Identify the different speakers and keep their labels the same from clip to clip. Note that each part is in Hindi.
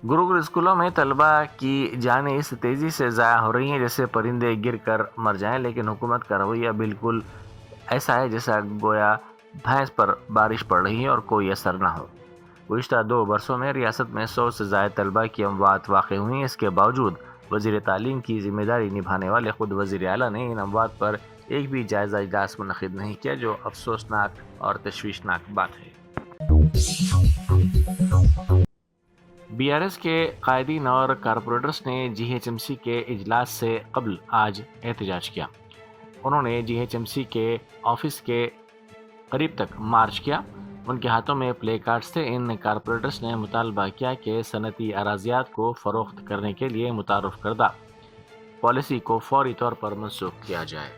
Speaker 1: गुरुकुल स्कूलों में तलबा की जानें इस तेज़ी से ज़ाया हो रही हैं जैसे परिंदे गिर कर मर जाएं, लेकिन हुकूमत का रवैया बिल्कुल ऐसा है जैसा गोया भैंस पर बारिश पड़ रही है और कोई असर ना हो। गुज़िश्ता 2 बरसों में रियासत में 100 से ज़ायद तलबा की अमवात वाक़ हुई हैं। इसके बावजूद वज़ीर तालीम की ज़िम्मेदारी निभाने वाले खुद वज़ीर आला ने इन अमवात पर एक भी जायज़ा इजलास मुनक़िद नहीं किया, जो अफसोसनाक और तशवीशनाक बात है। बीआरएस के कायदीन और कारपोरेटर्स ने जीएचएमसी के इजलास से कबल आज एहतजाज किया। उन्होंने जीएचएमसी के ऑफिस के करीब तक मार्च किया। उनके हाथों में प्ले कार्ड्स थे। इन कारपोरेटर्स ने मुतालबा किया कि सनती अराजियात को फरोख्त करने के लिए मुतारफ़ करदा पॉलिसी को फौरी तौर पर मनसूख किया जाए।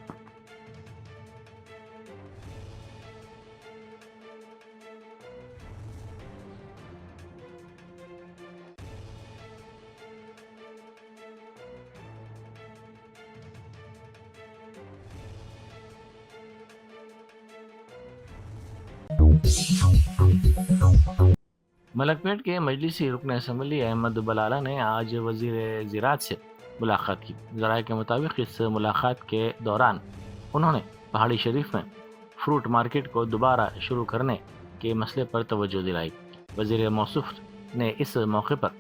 Speaker 1: मलकपेट के मजलिसी रुकन असम्बली अहमद बलाला ने आज वज़ीर ज़राअत से मुलाकात की। ज़राए के मुताबिक इस मुलाकात के दौरान उन्होंने पहाड़ी शरीफ में फ्रूट मार्केट को दोबारा शुरू करने के मसले पर तवज्जो दिलाई। वज़ीर मौसूफ ने इस मौके पर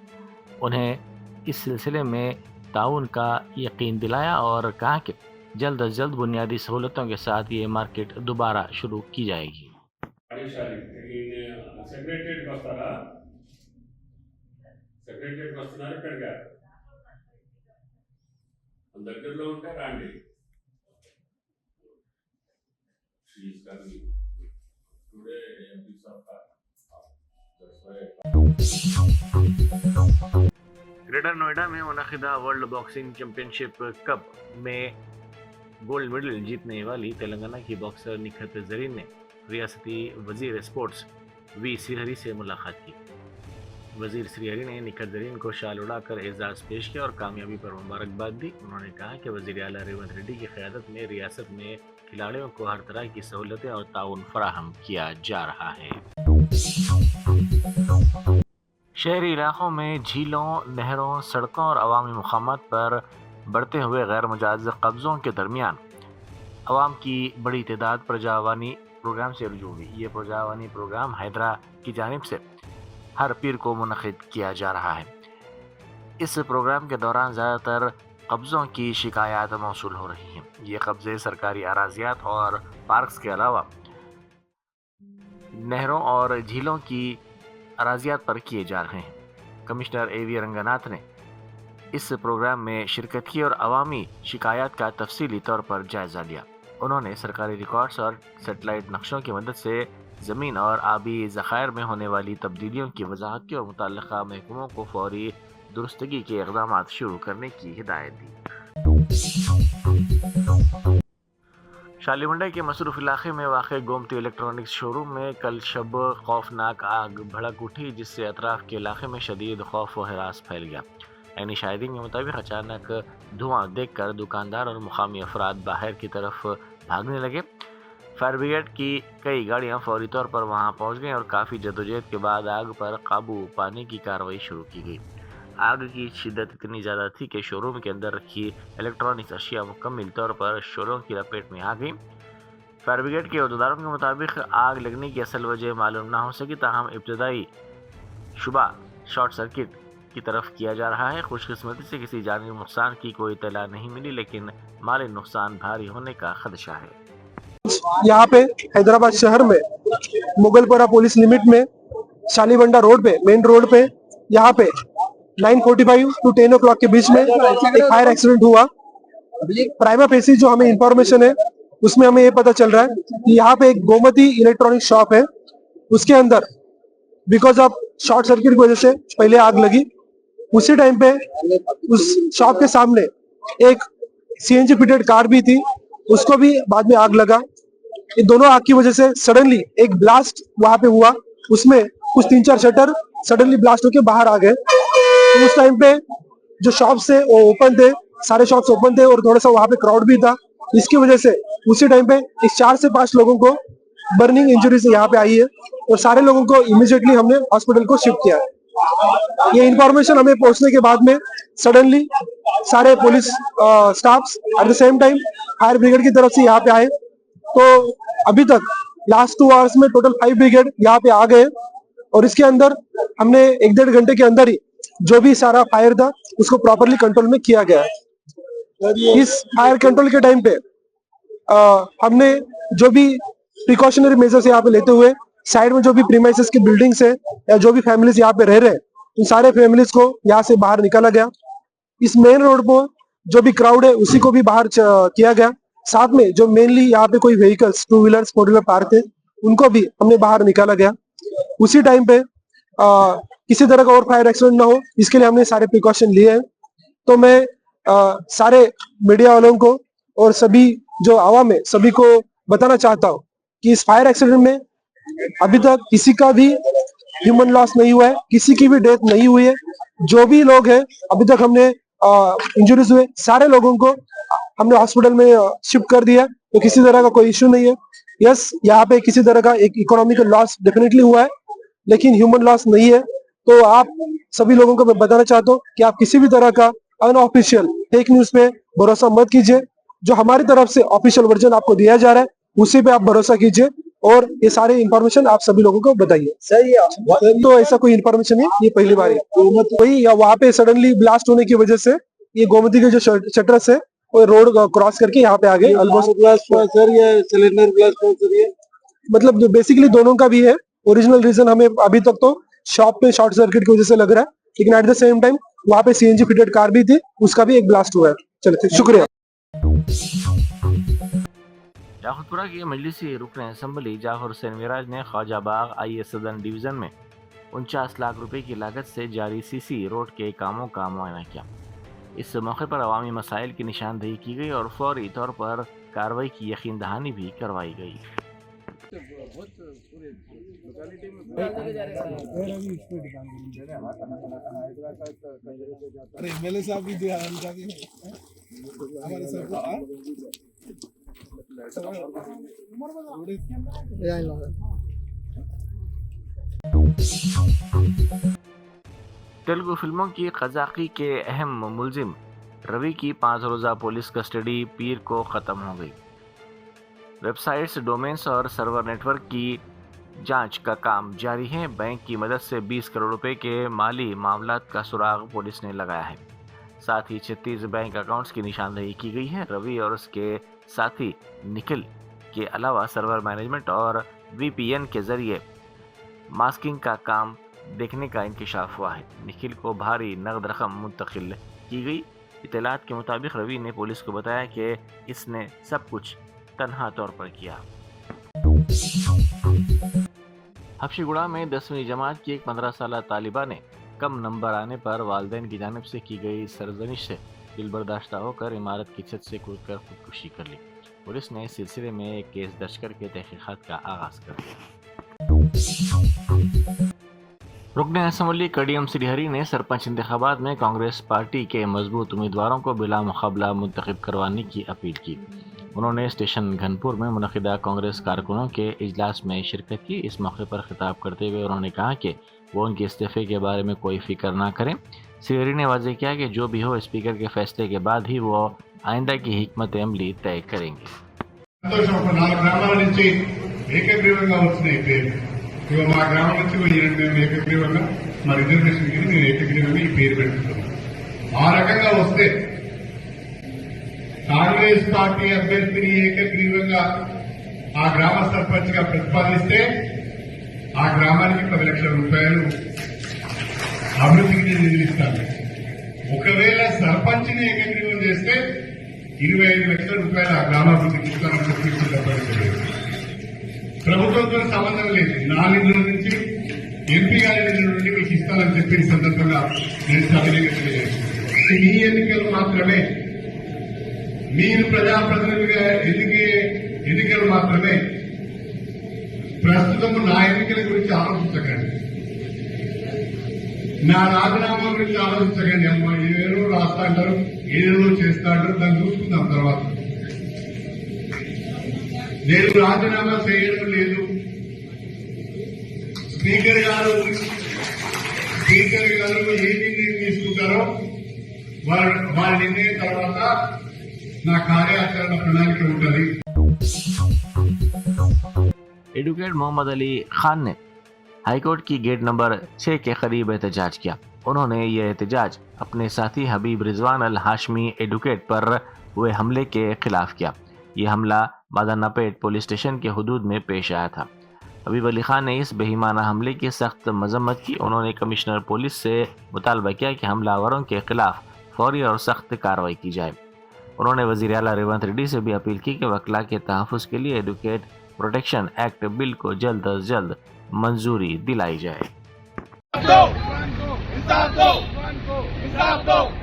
Speaker 1: उन्हें इस सिलसिले में ताउन का यकीन दिलाया और कहा कि जल्द अज जल्द बुनियादी सहूलतों के साथ ये मार्केट दोबारा शुरू की जाएगी।
Speaker 2: సెక్రటరియట్కి వస్తారా? సెక్రటరియట్కి వస్తున్నారు ఇక్కడికి దగ్గరలో ఉంటే రండి.
Speaker 1: ग्रेटर नोएडा में मुनक़िदा वर्ल्ड बॉक्सिंग चैंपियनशिप कप में गोल्ड मेडल जीतने वाली तेलंगाना की बॉक्सर निखत जरीन ने रियासती वजीर स्पोर्ट्स वी श्रीहरी से मुलाकात की। वजीर श्रीहरी ने निखत जरीन को शाल उड़ाकर एजाज़ पेश किया और कामयाबी पर मुबारकबाद दी। उन्होंने कहा कि वजीर आला रेवंत रेड्डी की क़यादत में रियासत में खिलाड़ियों को हर तरह की सहूलतें और ताउन फराहम किया जा रहा है। शहरी इलाकों में झीलों, नहरों, सड़कों और अवामी मुकामात पर बढ़ते हुए गैर मुजायज़ कब्ज़ों के दरमियान अवाम की बड़ी तादाद प्रजावानी प्रोग्राम से रुजू हुई। ये प्रजावानी प्रोग्राम हैदरा की जानिब से हर पीर को मुनक़िद किया जा रहा है। इस प्रोग्राम के दौरान ज़्यादातर कब्ज़ों की शिकायत मौसूल हो रही हैं। ये कब्ज़े सरकारी अराजियात और पार्क्स के अलावा नहरों और झीलों की अराजियात पर किए जा रहे हैं। Commissioner A.V.. रंगनाथ ने इस प्रोग्राम में शिरकत की और अवामी शिकायत का तफसीली तौर पर जायज़ा लिया। उन्होंने सरकारी रिकॉर्ड्स और सेटेलाइट नक्शों की मदद से ज़मीन और आबी ज़खायर में होने वाली तब्दीलियों की वजाहत की और मुतल्लिक़ा महकमों को फौरी दुरुस्तगी के इक़दाम शुरू करने की हिदायत दी। शालीमंडल के मसरूफ़ इलाके में वाक़ गोमती इलेक्ट्रॉनिक्स शोरूम में कल शब खौफनाक आग भड़क उठी, जिससे अतराफ़ के इलाके में शदीद खौफ व हिरास फैल गया। यानी शाहिदीन के मुताबिक अचानक धुआं देखकर दुकानदार और मुकामी अफराद बाहर की तरफ भागने लगे। फायर ब्रिगेड की कई गाड़ियां फौरी तौर पर वहां पहुंच गईं और काफ़ी जदोजहद के बाद आग पर काबू पाने की कार्रवाई शुरू की गई। आग की शिद्दत इतनी ज़्यादा थी कि शोरूम के अंदर रखी इलेक्ट्रॉनिक्स अशिया मुकम्मल तौर पर शोरों की लपेट में आ गई। फायर ब्रिगेड के अहदेदारों के मुताबिक आग लगने की असल वजह मालूम ना हो सकी, ताहम इब्तदाई शुबा शॉर्ट सर्किट की तरफ किया जा रहा है। खुशकिस्मती से किसी जानी नुकसान की कोई इत्तला नहीं मिली, लेकिन माली नुकसान भारी होने का खदशा है।
Speaker 3: यहाँ पे हैदराबाद शहर में मुगलपुरा पुलिस लिमिट में शालीबंडा रोड पे, मेन रोड पे, यहाँ पे 9:45 to 10 o'clock के बीच में एक फायर एक्सीडेंट हुआ। प्राइमा फेसी जो हमें इंफॉर्मेशन है उसमें हमें ये पता चल रहा है कि यहाँ पे एक गोमती इलेक्ट्रॉनिक शॉप है, उसके अंदर बिकॉज ऑफ शॉर्ट सर्किट की वजह से पहले आग लगी। उसी टाइम पे उस शॉप के सामने एक सीएनजी फिटेड कार भी थी, उसको भी बाद में आग लगा। ये दोनों आग की वजह से सडनली एक ब्लास्ट वहां पे हुआ, उसमें कुछ 3-4 शटर सडनली ब्लास्ट होके बाहर आ गए। तो उस टाइम पे जो शॉप्स थे वो ओपन थे, सारे शॉप्स ओपन थे और थोड़ा सा वहां पे क्राउड भी था। इसकी वजह से उसी टाइम पे इस 4 से 5 लोगों को बर्निंग इंजरीज यहाँ पे आई है और सारे लोगों को इमीडिएटली हमने हॉस्पिटल को शिफ्ट किया है। ये इंफॉर्मेशन हमें पहुंचने के बाद में सडनली सारे police staffs at the same time fire brigade की तरफ से यहाँ पे आए। तो अभी तक लास्ट 2 आवर्स में टोटल 5 ब्रिगेड यहाँ पे आ गए और इसके अंदर हमने 1-1.5 घंटे के अंदर ही जो भी सारा फायर था उसको प्रॉपरली कंट्रोल में किया गया है। इस फायर कंट्रोल के टाइम पे हमने जो भी प्रिकॉशनरी मेजर्स यहाँ पे लेते हुए साइड में जो भी प्रीमाइसेस की बिल्डिंग्स है या जो भी फैमिलीज यहाँ पे रह रहे हैं उन सारे फैमिलीज को यहाँ से बाहर निकाला गया। इस मेन रोड पर जो भी क्राउड है उसी को भी बाहर किया गया। साथ में जो मेनली यहाँ पे कोई व्हीकल्स 2 व्हीलर्स 4 व्हीलर पार्क थे उनको भी हमने बाहर निकाला गया। उसी टाइम पे किसी तरह का और फायर एक्सीडेंट ना हो इसके लिए हमने सारे प्रिकॉशन लिए हैं। तो मैं सारे मीडिया वालों को और सभी जो आवाम है सभी को बताना चाहता हूँ कि इस फायर एक्सीडेंट में अभी तक किसी का भी ह्यूमन लॉस नहीं हुआ है, किसी की भी डेथ नहीं हुई है। जो भी लोग हैं अभी तक हमने इंजरीज हुए सारे लोगों को हमने हॉस्पिटल में शिफ्ट कर दिया, तो किसी तरह का कोई इश्यू नहीं है। यस, यहाँ पे किसी तरह का एक इकोनॉमिकल लॉस डेफिनेटली हुआ है लेकिन ह्यूमन लॉस नहीं है। तो आप सभी लोगों को मैं बताना चाहता हूँ कि आप किसी भी तरह का अनऑफिशियल फेक न्यूज पे भरोसा मत कीजिए। जो हमारी तरफ से ऑफिशियल वर्जन आपको दिया जा रहा है उसी पे आप भरोसा कीजिए और ये सारे इंफॉर्मेशन आप सभी लोगों को बताइए। सही है, तो ऐसा कोई इंफॉर्मेशन है ये पहली बार है। वही वहाँ पे सडनली ब्लास्ट होने की वजह से ये गोमती के जो शटर्स है वो रोड क्रॉस करके यहाँ पे आ गए। सिलेंडर ब्लास्ट मतलब बेसिकली दोनों का भी है। ओरिजिनल रीजन हमें अभी तक तो शॉप पे शॉर्ट सर्किट की वजह से लग रहा है, लेकिन एट द सेम टाइम वहाँ पे सीएनजी फिटेड कार भी थी, उसका भी एक ब्लास्ट हुआ है। चलिए, शुक्रिया।
Speaker 1: जाखुरपुरा के मजलिसी रुकन असम्बली जाफर हुसैन मिराज ने ख्वाजाबाग आई सदन डिवीजन में 49 लाख रुपए की लागत से जारी सीसी रोड के कामों का मुआयना किया। इस मौके पर अवामी मसाइल की निशानदेही की गई और फौरी तौर पर कार्रवाई की यकीन दहानी भी करवाई गई।
Speaker 4: एमएलए साहब भी हमारे
Speaker 1: तेलुगु फिल्मों की क़ज़ाक़ी के अहम मुलजिम रवि की 5 रोज़ा पुलिस कस्टडी पीर को ख़त्म हो गई। वेबसाइट्स, डोमेन्स और सर्वर नेटवर्क की जांच का काम जारी है। बैंक की मदद से 20 करोड़ रुपए के माली मामलात का सुराग पुलिस ने लगाया है। साथ ही 36 बैंक अकाउंट्स की निशानदेही की गई है। रवि और उसके साथी निखिल के अलावा सर्वर मैनेजमेंट और VPN के जरिए मास्किंग का काम देखने का इंकशाफ हुआ है। निखिल को भारी नकद रकम मुंतकिल की गई। इत्तलात के मुताबिक रवि ने पुलिस को बताया कि इसने सब कुछ तन्हा तौर पर किया। हफ्शीगुड़ा में 10वीं जमात की एक 15 साला तालिबा ने कम नंबर आने पर वालिदैन की जानिब से की गई सरजनिश से दिलबर्दाश्ता होकर इमारत की छत से कूदकर खुदकुशी कर ली। पुलिस ने इस सिलसिले में एक केस दर्ज करके तहकीकात का आगाज कर दिया। रुकन असम्बली कड़ियम श्रीहरी ने सरपंच इंतखाबात में कांग्रेस पार्टी के मजबूत उम्मीदवारों को बिला मुकाबला मुंतखब करवाने की अपील की। उन्होंने स्टेशन घनपुर में मुनक़िदा कांग्रेस कारकुनों के इजलास में शिरकत की। इस मौके पर खिताब करते हुए उन्होंने कहा कि वो उनके इस्तीफे के बारे में कोई फिक्र ना करें। श्रीहरी ने वाज़ेह किया कि जो भी हो स्पीकर के फैसले के बाद ही वो आइंदा की हिकमत अमली तय करेंगे।
Speaker 5: మా గ్రామం నుంచి మేము ఏకగ్రీవంగా మా రిజర్వేషన్కి మేము ఏకగ్రీవంగా ఈ పేరు పెట్టుకున్నాం. ఆ రకంగా వస్తే కాంగ్రెస్ పార్టీ అభ్యర్థిని ఏకగ్రీవంగా ఆ గ్రామ సర్పంచ్ గా ప్రతిపాదిస్తే ఆ గ్రామానికి 10 లక్షల రూపాయలు అభివృద్ధికి నిధులిస్తాను. ఒకవేళ సర్పంచ్ ని ఏకగ్రీవం చేస్తే 25 లక్షల రూపాయలు ఆ గ్రామాభివృద్ధికి ఇస్తానని చెప్పి ప్రభుత్వంతో సంబంధం లేదు. నా నిధుల నుంచి ఎంపీ గారి నిధుల నుండి మీకు ఇస్తానని చెప్పిన సందర్భంగా నేను సవినయంగా తెలియజేస్తున్నాను. మీ ఎన్నికలు మాత్రమే, మీరు ప్రజాప్రతినిధులుగా ఎన్నికలు మాత్రమే. ప్రస్తుతం నా ఎన్నికల గురించి ఆలోచించకండి, నా రాజీనామా గురించి ఆలోచించకండి. అమ్మా ఏదో రాస్తా అంటారు, ఏదో చేస్తా అంటారు, దాన్ని చూసుకుందాం తర్వాత. నేను రాజీనామా చేయడం లేదు. స్పీకర్ గారు స్పీకర్ గారు ఏ నిర్ణయం తీసుకుంటారో వాళ్ళ నిర్ణయం తర్వాత నా కార్యాచరణ ప్రణాళిక ఉంటుంది.
Speaker 1: एडवोकेट मोहम्मद अली खान ने हाईकोर्ट की गेट नंबर 6 के करीब एहतजाज किया। उन्होंने यह एहतजाज अपने साथी हबीब रिजवान अल हाशमी एडवोकेट पर हुए हमले के खिलाफ किया। यह हमला मादानापेट पुलिस स्टेशन के हुदूद में पेश आया था। हबीब अली खान ने इस बेईमाना हमले की सख्त मजम्मत की। उन्होंने कमिश्नर पुलिस से मुतालबा किया कि हमलावरों के खिलाफ फौरी और सख्त कार्रवाई की जाए। उन्होंने वज़ीर आला रेवंत रेड्डी से भी अपील की कि वकला के तहफ़्फ़ुज़ के लिए एडवोकेट प्रोटेक्शन एक्ट बिल को जल्द अज जल्द मंजूरी दिलाई जाए।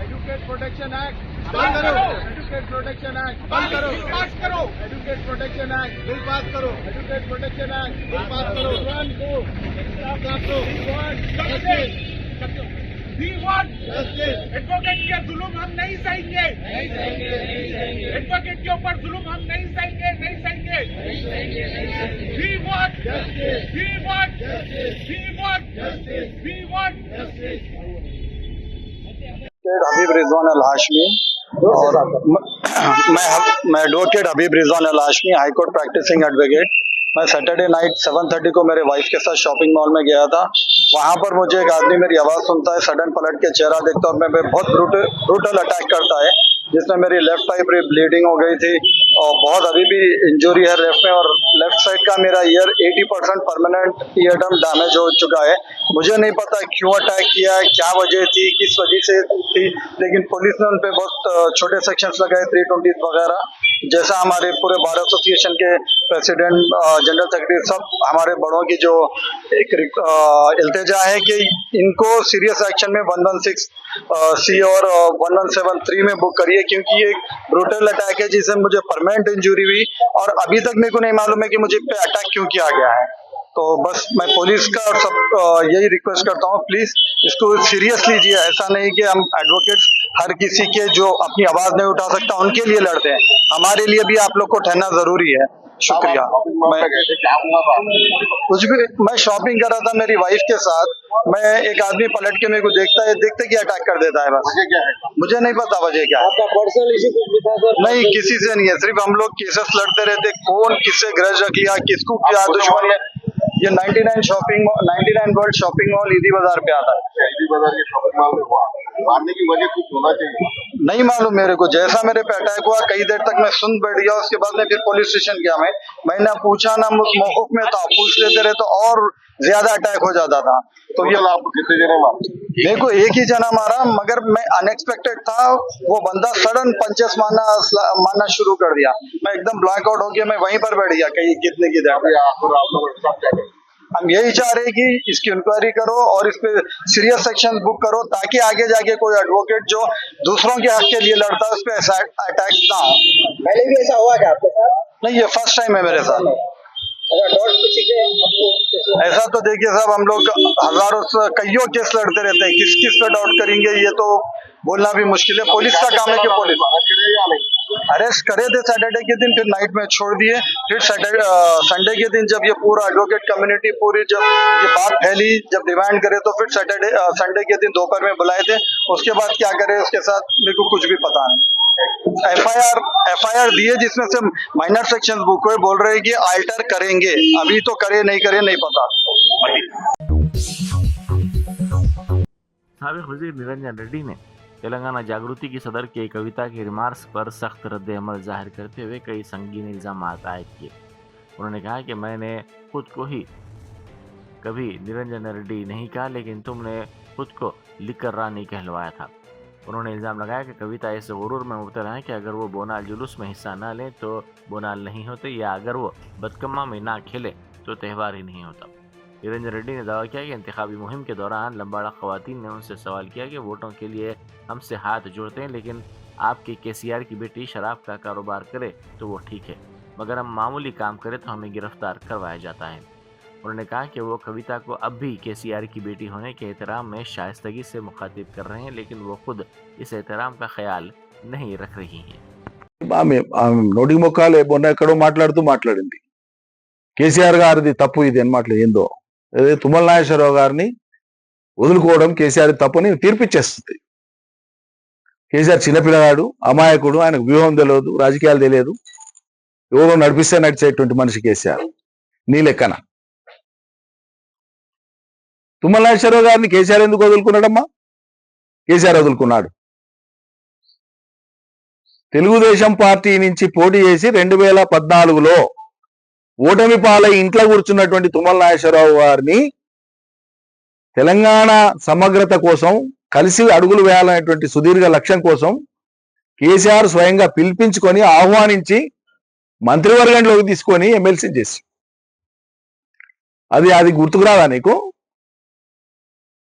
Speaker 4: एडवोकेट प्रोटेक्शन एक्ट बंद करो। एडवोकेट प्रोटेक्शन एक्ट बंद करो। पास करो। Advocate protection act bill pass करो। Advocate protection act bill pass करो।
Speaker 6: एडवोकेट के जुल्म हम नहीं सहेंगे। एडवोकेट के ऊपर जुल्म हम नहीं सहेंगे। We want justice. We want justice. We want justice. We want justice.
Speaker 7: हबीब रिजवान अल हाशमी और मैं एडवोकेट हबीब रिजवान अल हाशमी, हाईकोर्ट प्रैक्टिसिंग एडवोकेट। मैं सैटरडे नाइट 7:30 को मेरे वाइफ के साथ शॉपिंग मॉल में गया था। वहां पर मुझे एक आदमी मेरी आवाज सुनता है, सडन पलट के चेहरा देखता है और मैं बहुत ब्रूटल अटैक करता है, जिसमें मेरी लेफ्ट साइड पे ब्लीडिंग हो गई थी और बहुत अभी भी इंजरी है लेफ्ट में, और लेफ्ट साइड का मेरा year 80% permanent ear drum damage हो चुका है। मुझे नहीं पता क्यों अटैक किया है, क्या वजह थी, किस वजह से थी, लेकिन पुलिस ने उन पे बहुत छोटे सेक्शंस लगाए, 320 वगैरह। जैसा हमारे पूरे बार एसोसिएशन के प्रेसिडेंट, जनरल सेक्रेटरी, सब हमारे बड़ों की जो एक इल्तिजा है कि इनको सीरियस एक्शन में 116C और 1173 में बुक करिए, क्योंकि ये एक ब्रूटल अटैक है जिससे मुझे परमानेंट इंजरी हुई और अभी तक मेरे को नहीं मालूम है कि मुझे पे अटैक क्यों किया गया है। तो बस मैं पुलिस का और सब यही रिक्वेस्ट करता हूँ, प्लीज इसको सीरियस लीजिए। ऐसा नहीं कि हम एडवोकेट्स हर किसी के जो अपनी आवाज नहीं उठा सकता उनके लिए लड़ते हैं, हमारे लिए भी आप लोग को ठहरना जरूरी है। शुक्रिया। कुछ भी, मैं शॉपिंग कर रहा था मेरी वाइफ के साथ, मैं एक आदमी पलट के मेरे को देखता है, देखते कि अटैक कर देता है। बस मुझे नहीं पता वजह क्या है।
Speaker 4: पर्सनल इशू कुछ भी था सर?
Speaker 7: नहीं, किसी से नहीं है, सिर्फ हम लोग केसेस लड़ते रहते, कौन किससे ग्रज रख लिया, किसको क्या दुश्मनी है। ये 99 वर्ल्ड शॉपिंग मॉल ईदी बाजार पे आता है।
Speaker 8: ईदी बाजार के शॉपिंग मॉल में हुआ, मारने की वजह कुछ होना चाहिए।
Speaker 7: नहीं मालूम मेरे को, जैसा मेरे पे अटैक हुआ कई देर तक मैं सुन बैठ गया। उसके बाद में फिर पुलिस स्टेशन गया, मैंने पूछा ना, मौकूफ में था, पूछ लेते रहे तो और ज्यादा अटैक हो जाता था। तो ये
Speaker 8: आपको कितने जने मारे?
Speaker 7: मेरे को एक ही जना मारा, मगर मैं अनएक्सपेक्टेड था। वो बंदा सडन पंचेस मारना शुरू कर दिया, मैं एकदम ब्लैक आउट हो गया, मैं वहीं पर बैठ गया कहीं कितने की देर। हम यही चाह रहे हैं कि इसकी इंक्वायरी करो और इस पे सीरियस सेक्शन बुक करो, ताकि आगे जाके कोई एडवोकेट जो दूसरों के हक के लिए लड़ता है उस पे ऐसा अटैक ना हो।
Speaker 4: पहले भी ऐसा हुआ क्या आपके साथ?
Speaker 7: नहीं, ये फर्स्ट टाइम है मेरे साथ। ऐसा तो देखिए साहब, हम लोग हजारों कईयों केस लड़ते रहते हैं, किस किस पे डाउट करेंगे ये तो बोलना भी मुश्किल है। पुलिस का काम है कि पुलिस अरेस्ट करे थे सैटरडे के दिन, फिर नाइट में छोड़ दिए, फिर संडे के दिन जब ये पूरा एडवोकेट कम्युनिटी पूरी जब ये बात फैली, जब डिमांड करे तो फिर संडे के दिन दोपहर में बुलाए थे। उसके बाद क्या करे उसके साथ मेरे को कुछ भी पता नहीं। एफआईआर दिए जिसमें से माइनर सेक्शन बुक हुए, बोल रहे हैं कि अल्टर करेंगे, अभी तो करे नहीं पता।
Speaker 1: साबिक वज़ीर निरंजन रेड्डी ने तेलंगाना जागृति की सदर के कविता के रिमार्क्स पर सख्त रद्द-ए-अमल जाहिर करते हुए कई संगीन इल्ज़ाम आयद किए। उन्होंने कहा कि मैंने खुद को ही कभी निरंजन रेड्डी नहीं कहा, लेकिन तुमने खुद को लिकर रानी कहलवाया था। उन्होंने इल्ज़ाम लगाया कि कविता ऐसे गुरूर में मुब्तला है कि अगर वो बोनाल जुलूस में हिस्सा न लें तो बोनाल नहीं होते, या अगर वो बदकम्मा में ना खेले तो त्यौहार ही नहीं होता। निरंजन रेड्डी ने दावा किया कि इंतखाबी मुहिम के दौरान लंबाड़ा ख़वातीन ने उनसे सवाल किया कि वोटों के लिए हमसे हाथ जोड़ते हैं, लेकिन आपकी केसीआर की बेटी शराब का कारोबार करे तो वो ठीक है, मगर हम मामूली काम करें तो हमें गिरफ्तार करवाया जाता है। उन्होंने कहा कि वो कविता को अब भी केसीआर की बेटी होने के एहतराम में शाइस्तगी से मुखातिब कर रहे हैं, लेकिन वो खुद इस एहतराम का ख्याल नहीं रख रही हैं।
Speaker 9: నోటికి మొక్కాలే మొన్న ఎక్కడో మాట్లాడింది కేసీఆర్ గారిది తప్పు ఇది అని ఏందో తుమ్మల నాగేశ్వరరావు గారిని వదులుకోవడం కేసీఆర్ తప్పని తీర్పిచ్చేస్తుంది. కేసీఆర్ చిన్నపిల్లగాడు, అమాయకుడు, ఆయనకు వ్యూహం తెలియదు, రాజకీయాలు తెలియదు, ఎవరో నడిపిస్తే నడిచేటువంటి మనిషి కేసీఆర్. నీ లెక్కన తుమ్మల నాగేశ్వరరావు గారిని కేసీఆర్ ఎందుకు వదులుకున్నాడమ్మా? కేసీఆర్ వదులుకున్నాడు. తెలుగుదేశం పార్టీ నుంచి పోటీ చేసి 2014లో ఓటమి పాలై ఇంట్లో కూర్చున్నటువంటి తుమ్మల నాగేశ్వరరావు గారిని తెలంగాణ సమగ్రత కోసం, కలిసి అడుగులు వేయాలనేటువంటి సుదీర్ఘ లక్ష్యం కోసం కేసీఆర్ స్వయంగా పిలిపించుకొని ఆహ్వానించి మంత్రివర్గంలోకి తీసుకొని ఎమ్మెల్సీ చేసి, అది గుర్తుకురాదా నీకు?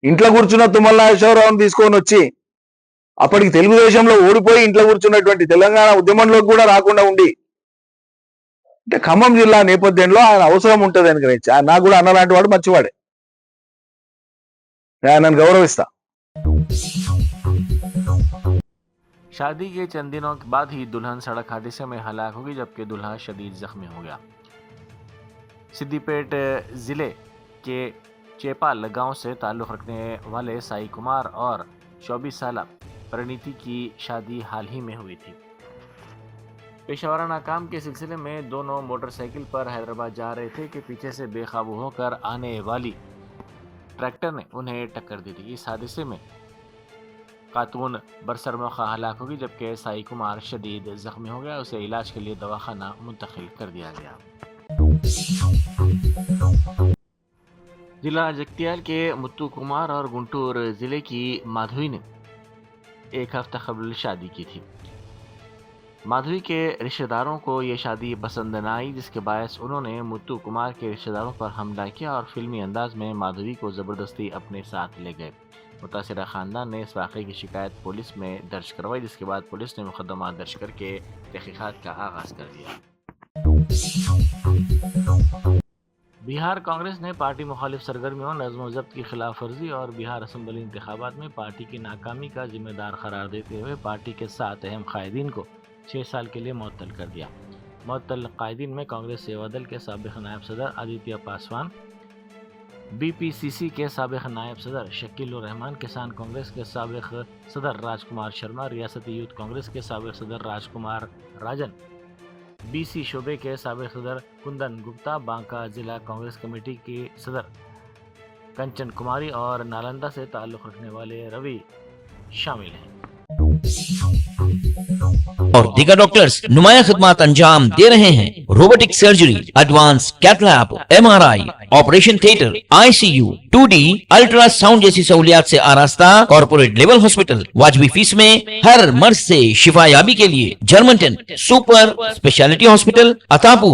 Speaker 9: ఇంట్లో కూర్చున్న తుమ్మల నాగేశ్వరరావుని తీసుకొని వచ్చి అప్పటికి తెలుగుదేశంలో ఓడిపోయి ఇంట్లో కూర్చున్నటువంటి తెలంగాణ ఉద్యమంలోకి కూడా రాకుండా ఉండి, అంటే ఖమ్మం జిల్లా నేపథ్యంలో ఆయన అవసరం ఉంటుంది అని గ్రహించి, నాకు కూడా అన్నలాంటి వాడు మంచివాడే, నేను గౌరవిస్తా.
Speaker 1: शादी के चंद दिनों के बाद ही दुल्हन सड़क हादसे में हलाक होगी, जबकि दूल्हा शदीद जख्मी हो गया। सिद्दीपेट जिले के चेपाल गांव से ताल्लुक़ रखने वाले साई कुमार और 24 साल परिणीति की शादी हाल ही में हुई थी। पेशावराना काम के सिलसिले में दोनों मोटरसाइकिल पर हैदराबाद जा रहे थे कि पीछे से बेकाबू होकर आने वाली ट्रैक्टर ने उन्हें टक्कर दी थी। इस हादसे में खातून बरसर मौका हलाक होगी, जबकि साई कुमार शदीद जख्मी हो गया। उसे इलाज के लिए दवाखाना मुंतकिल कर दिया गया। जिला जगतियाल के मुत्तू कुमार और गुंटूर जिले की माधवी ने एक हफ्ता कबल शादी की थी। माधवी के रिश्तेदारों को ये शादी पसंद न आई, जिसके बायस उन्होंने मुत्तू कुमार के रिश्तेदारों पर हमला किया और फिल्मी अंदाज में माधवी को ज़बरदस्ती अपने साथ ले गए। मुतासिरा ख़ानदान ने इस वाक़े की शिकायत पुलिस में दर्ज करवाई, जिसके बाद पुलिस ने मुकदमा दर्ज करके तहक़ीक़ात का आगाज़ कर दिया। बिहार कांग्रेस ने पार्टी मुखालिफ सरगर्मियों, नज़्म व ज़ब्त की खिलाफ वर्जी और बिहार असम्बली इंतखाबात में पार्टी की नाकामी का जिम्मेदार करार देते हुए पार्टी के 7 अहम कायदीन को 6 साल के लिए मुअत्तल कर दिया। मुअत्तल कायदीन में कांग्रेस सेवा दल के साबिक़ नायब सदर आदित्य पासवान, बीपीसीसी के साबिक़ नायब सदर शकील उर रहमान, किसान कांग्रेस के साबिक़ सदर राजकुमार शर्मा, रियासती यूथ कांग्रेस के साबिक़ सदर राजकुमार राजन, बीसी शोबे के साबिक़ सदर कुंदन गुप्ता, बांका जिला कांग्रेस कमेटी के सदर कंचन कुमारी और नालंदा से ताल्लुक़ रखने वाले रवि शामिल हैं।
Speaker 10: और दीगर डॉक्टर्स नुमाया खिदमत अंजाम दे रहे हैं। Robotic surgery, advance cath lab, MRI, operation theatre, ICU, 2D ultrasound जैसी सहूलियात से आरास्ता कॉर्पोरेट लेवल हॉस्पिटल। वाजबी फीस में हर मर्ज से शिफायाबी के लिए German 10 super speciality hospital Attapur.